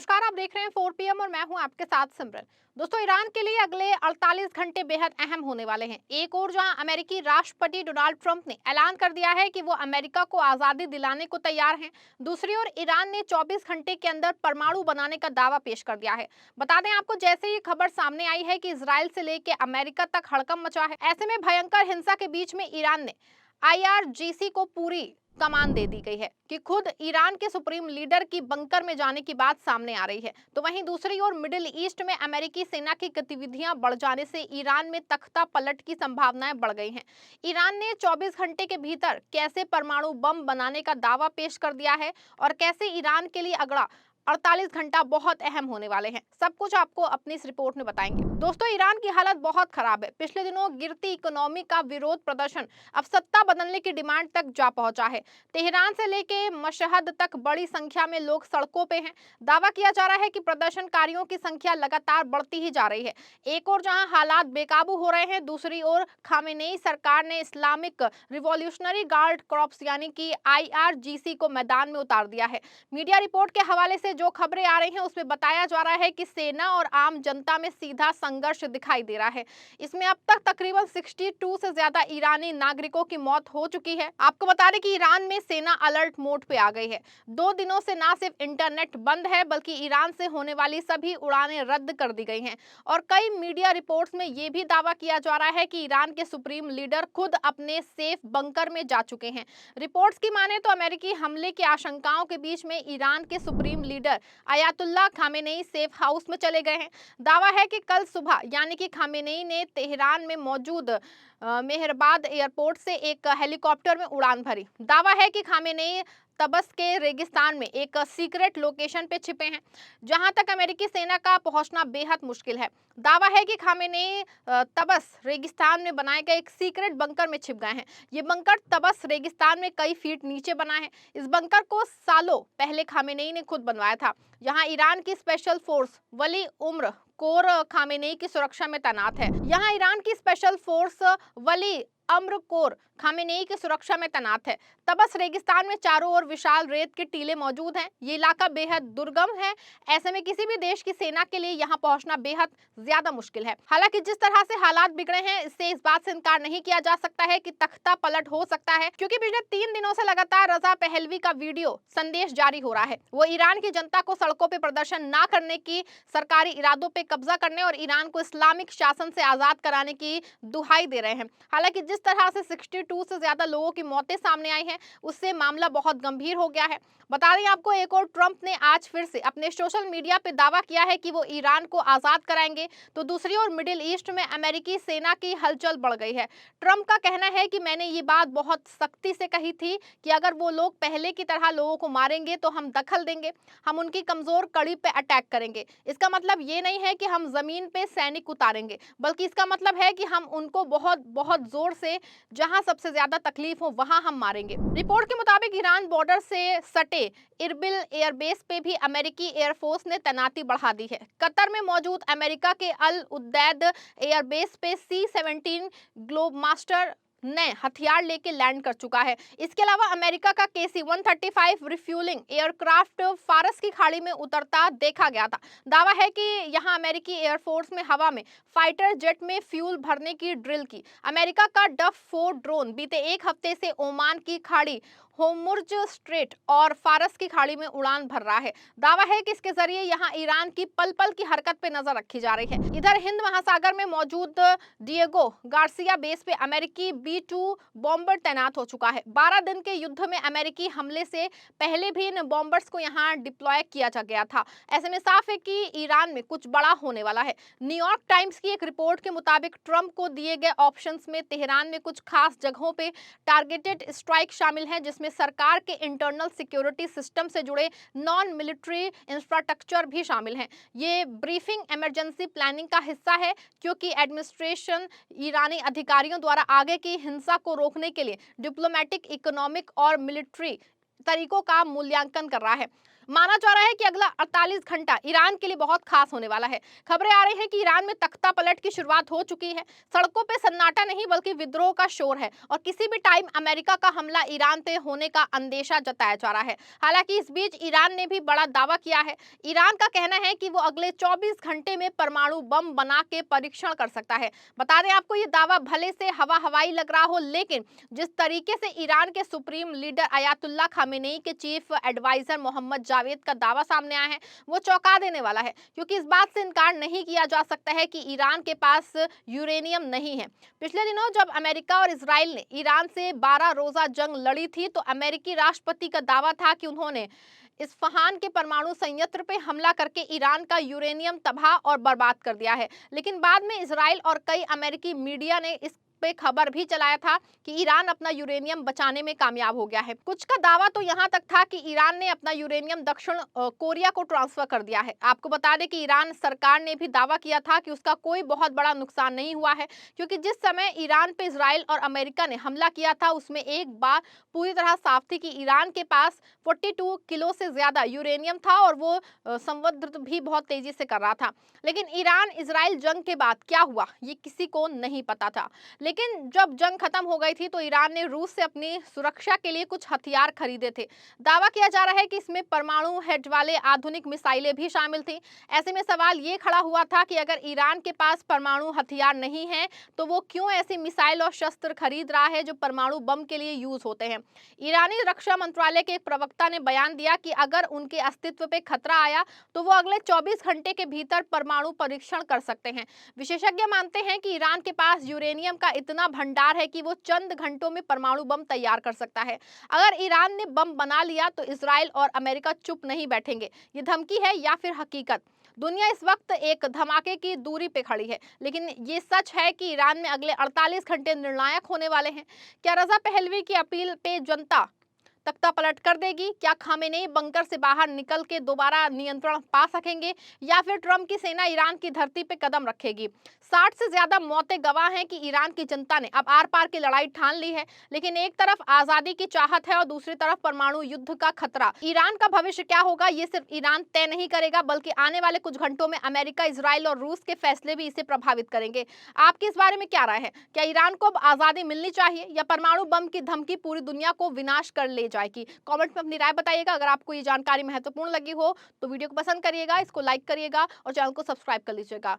नमस्कार, आप देख रहे हैं 4 पीएम और मैं हूं आपके साथ सिमरन। दोस्तों, ईरान के लिए अगले 48 घंटे बेहद अहम होने वाले हैं। एक और जहां अमेरिकी राष्ट्रपति डोनाल्ड ट्रंप ने ऐलान कर दिया है कि वो अमेरिका को आजादी दिलाने को तैयार हैं, दूसरी ओर ईरान ने 24 घंटे के अंदर परमाणु बनाने का दावा पेश कर दिया है। बता दें आपको, जैसे ये खबर सामने आई है कि इसराइल से लेकर अमेरिका तक हड़कंप मचा है। ऐसे में भयंकर हिंसा के बीच में ईरान ने आईआरजीसी को पूरी कमान दे दी गई है कि खुद ईरान के सुप्रीम लीडर की बंकर में जाने की बात सामने आ रही है। तो वहीं दूसरी ओर मिडिल ईस्ट में अमेरिकी सेना की गतिविधियां बढ़ जाने से ईरान में तख्ता पलट की संभावनाएं बढ़ गई हैं। ईरान ने 24 घंटे के भीतर कैसे परमाणु बम बनाने का दावा पेश कर दिया है और कैसे ईरान के लिए अगला 48 घंटा बहुत अहम होने वाले हैं, सब कुछ आपको अपनी इस रिपोर्ट में बताएंगे। दोस्तों, ईरान की हालत बहुत खराब है। पिछले दिनों गिरती इकोनॉमी का विरोध प्रदर्शन अब सत्ता बदलने की डिमांड तक जा पहुंचा है। तेहरान से लेके मशहद तक बड़ी संख्या में लोग सड़कों पे हैं। दावा किया जा रहा है कि प्रदर्शनकारियों की संख्या लगातार बढ़ती ही जा रही है। एक और जहां हालात बेकाबू हो रहे हैं, दूसरी ओर खामेनेई सरकार ने इस्लामिक रिवॉल्यूशनरी गार्ड कॉर्प्स यानी कि आईआरजीसी को मैदान में उतार दिया है। मीडिया रिपोर्ट के हवाले से जो खबरें आ रही हैं उसमें बताया जा रहा है कि सेना और आम जनता में सीधा संघर्ष दिखाई दे रहा है। इसमें अब तक तकरीबन 62 से ज्यादा ईरानी नागरिकों की मौत हो चुकी है। आपको बता दें कि ईरान में सेना अलर्ट मोड पे आ गई है। 2 दिनों से ना सिर्फ इंटरनेट बंद है बल्कि ईरान से होने वाली सभी उड़ानें रद्द कर दी गई हैं और कई मीडिया रिपोर्ट्स में यह भी दावा किया जा रहा है कि ईरान के सुप्रीम लीडर खुद अपने सेफ बंकर में जा चुके हैं। रिपोर्ट्स की माने तो अमेरिकी हमले की आशंकाओं के बीच में ईरान के supreme leader Ayatollah Khamenei safe house में चले गए हैं। दावा है कि कल सुबह यानी कि खामेनेई ने तेहरान में मौजूद मेहरबाद एयरपोर्ट से एक हेलीकॉप्टर में उड़ान भरी। दावा है कि खामेनेई तबस के रेगिस्तान में एक सीक्रेट लोकेशन पे छिपे हैं जहां तक अमेरिकी सेना का पहुंचना बेहद मुश्किल है। दावा है कि खामेनेई तबस रेगिस्तान में बनाए गए एक सीक्रेट बंकर में छिप गए हैं। ये बंकर तबस रेगिस्तान में कई फीट नीचे बना है। इस बंकर को सालों पहले खामेनेई ने खुद बनवाया था। यहाँ ईरान की स्पेशल फोर्स वली उम्र कोर खामेनेई की सुरक्षा में तैनात है। यहाँ ईरान की स्पेशल फोर्स वली अम्र कोर खामेनेई की सुरक्षा में तैनात है। तबस रेगिस्तान में चारों ओर विशाल रेत के टीले मौजूद हैं। ये इलाका बेहद दुर्गम है। ऐसे में किसी भी देश की सेना के लिए यहाँ पहुंचना बेहद ज्यादा मुश्किल है। हालांकि जिस तरह से हालात बिगड़े हैं, इससे इस बात से इनकार नहीं किया जा सकता है कि तख्ता पलट हो सकता है, क्योंकि पिछले 3 दिनों से लगातार रजा पहलवी का वीडियो संदेश जारी हो रहा है। वो ईरान की जनता को सड़कों पर प्रदर्शन न करने की, सरकारी इरादों पर कब्जा करने और ईरान को इस्लामिक शासन से आजाद कराने की दुहाई दे रहे हैं। हालांकि जिस तरह से 62 से ज्यादा लोगों की मौतें सामने आई हैं, उससे मामला बहुत गंभीर हो गया है। बता दें आपको, एक और ट्रंप ने आज फिर से अपने सोशल मीडिया पे दावा किया है कि वो ईरान को आजाद कराएंगे, तो दूसरी ओर मिडिल ईस्ट में अमेरिकी सेना की हलचल बढ़ गई है। ट्रंप का कहना है कि मैंने ये बात बहुत सख्ती से कही थी कि अगर वो लोग पहले की तरह लोगों को मारेंगे तो हम दखल देंगे, हम उनकी कमजोर कड़ी पे अटैक करेंगे। इसका मतलब ये नहीं है कि हम जमीन पे सैनिक उतारेंगे, बल्कि इसका मतलब है कि हम उनको बहुत बहुत जोर से जहां सबसे ज्यादा तकलीफ हो वहां हम मारेंगे। रिपोर्ट के मुताबिक ईरान बॉर्डर से सटे इरबिल एयरबेस पे भी अमेरिकी एयरफोर्स ने तैनाती बढ़ा दी है। कतर में मौजूद अमेरिका के अल उदैद एयरबेस पे C-17 ग्लोबमास्टर ने हथियार लेके लैंड कर चुका है। इसके अलावा अमेरिका का KC-135 रिफ्यूलिंग एयरक्राफ्ट फारस की खाड़ी में उतरता देखा गया था। दावा है कि यहां अमेरिकी एयरफोर्स में हवा में फाइटर जेट में फ्यूल भरने की ड्रिल की। अमेरिका का डफ 4 ड्रोन बीते एक हफ्ते से ओमान की खाड़ी, होर्मुज स्ट्रेट और फारस की खाड़ी में उड़ान भर रहा है। दावा है कि इसके जरिए यहां ईरान की पल पल की हरकत पे नजर रखी जा रही है। इधर हिंद महासागर में मौजूद डिएगो गार्सिया बेस पे अमेरिकी B-2 बॉम्बर तैनात हो चुका है। 12 दिन के युद्ध में अमेरिकी हमले से पहले भी इन बॉम्बर्स को यहां डिप्लॉय किया जा गया था। ऐसे में साफ है कि ईरान में कुछ बड़ा होने वाला है। न्यूयॉर्क टाइम्स की एक रिपोर्ट के मुताबिक ट्रंप को दिए गए ऑप्शंस में तेहरान में कुछ खास जगहों पे टारगेटेड स्ट्राइक शामिल है, जिसमें सरकार के इंटरनल सिक्योरिटी सिस्टम से जुड़े नॉन मिलिट्री इंफ्रास्ट्रक्चर भी शामिल हैं। ये ब्रीफिंग इमरजेंसी प्लानिंग का हिस्सा है, क्योंकि एडमिनिस्ट्रेशन ईरानी अधिकारियों द्वारा आगे की हिंसा को रोकने के लिए डिप्लोमेटिक, इकोनॉमिक और मिलिट्री तरीकों का मूल्यांकन कर रहा है। माना जा रहा है कि अगला 48 घंटा ईरान के लिए बहुत खास होने वाला है। खबरें आ रही हैं कि ईरान में तख्ता पलट की शुरुआत हो चुकी है। सड़कों पे सन्नाटा नहीं बल्कि विद्रोह का शोर है और किसी भी टाइम अमेरिका का हमला ईरान पे होने का अंदेशा जताया जा रहा है। हालांकि इस बीच ईरान ने भी बड़ा दावा किया है। ईरान का कहना है कि वो अगले 24 घंटे में परमाणु बम बना के परीक्षण कर सकता है। बता दें आपको, ये दावा भले से हवाई लग रहा हो, लेकिन जिस तरीके से ईरान के सुप्रीम लीडर अयातुल्ला खामेनेई के चीफ एडवाइजर मोहम्मद जावेद का दावा सामने आया है, वो चौंका देने वाला है, क्योंकि इस बात से इनकार नहीं किया जा सकता है कि ईरान के पास यूरेनियम नहीं है। पिछले दिनों जब अमेरिका और इजराइल ने ईरान से 12 रोजा जंग लड़ी थी, तो अमेरिकी राष्ट्रपति का दावा था कि उन्होंने इस्फहान के परमाणु संयंत्र पे हमला करके ईरान का यूरेनियम तबाह और बर्बाद कर दिया है। लेकिन बाद में इजराइल और कई अमेरिकी मीडिया ने इस पे खबर भी चलाया था कि ईरान अपना यूरेनियम बचाने में कामयाब हो गया है। कुछ का दावा तो यहाँ तक था कि ईरान ने अपना यूरेनियम दक्षिण कोरिया को ट्रांसफर कर दिया है। आपको बता दें कि ईरान सरकार ने भी दावा किया था कि उसका कोई बहुत बड़ा नुकसान नहीं हुआ है, क्योंकि जिस समय ईरान पे इजराइल और अमेरिका ने हमला किया था, उसमें एक बात पूरी तरह साफ थी कि ईरान के पास 42 किलो से ज्यादा यूरेनियम था और वो संवर्धित भी बहुत तेजी से कर रहा था। लेकिन ईरान इजराइल जंग के बाद क्या हुआ, ये किसी को नहीं पता था। लेकिन जब जंग खत्म हो गई थी, तो ईरान ने रूस से अपनी सुरक्षा के लिए कुछ हथियार खरीदे थे। दावा किया जा रहा है कि इसमें परमाणु हेड वाले आधुनिक मिसाइलें भी शामिल थी। ऐसे में सवाल ये खड़ा हुआ था कि अगर ईरान के पास परमाणु हथियार नहीं है, तो वो क्यों ऐसी मिसाइल और शस्त्र खरीद रहा है जो परमाणु बम के लिए यूज होते हैं। ईरानी रक्षा मंत्रालय के एक प्रवक्ता ने बयान दिया कि अगर उनके अस्तित्व पे खतरा आया, तो वो अगले 24 घंटे के भीतर परमाणु परीक्षण कर सकते हैं। विशेषज्ञ मानते हैं कि ईरान के पास यूरेनियम का इतना भंडार है कि वो चंद घंटों में परमाणु बम तैयार कर सकता है। अगर ईरान ने बम बना लिया, तो इजराइल और अमेरिका चुप नहीं बैठेंगे। ये धमकी है या फिर हकीकत? दुनिया इस वक्त एक धमाके की दूरी पे खड़ी है, लेकिन ये सच है कि ईरान में अगले 48 घंटे निर्णायक होने वाले हैं। क्या रजा पहलवी की अपील पे जनता तख्ता पलट कर देगी? क्या खामेनेई बंकर से बाहर निकल के दोबारा नियंत्रण पा सकेंगे, या फिर ट्रंप की सेना ईरान की धरती पे कदम रखेगी? 60 से ज्यादा मौतें गवाह हैं कि ईरान की जनता ने अब आर पार की लड़ाई ठान ली है, लेकिन एक तरफ आजादी की चाहत है और दूसरी तरफ परमाणु युद्ध का खतरा। ईरान का भविष्य क्या होगा, ये सिर्फ ईरान तय नहीं करेगा, बल्कि आने वाले कुछ घंटों में अमेरिका, इजराइल और रूस के फैसले भी इसे प्रभावित करेंगे। आपकी इस बारे में क्या राय है? क्या ईरान को अब आजादी मिलनी चाहिए, या परमाणु बम की धमकी पूरी दुनिया को विनाश कर ले जाएगी? कमेंट में अपनी राय बताइएगा। अगर आपको ये जानकारी महत्वपूर्ण लगी हो, तो वीडियो को पसंद करिएगा, इसको लाइक करिएगा और चैनल को सब्सक्राइब कर लीजिएगा।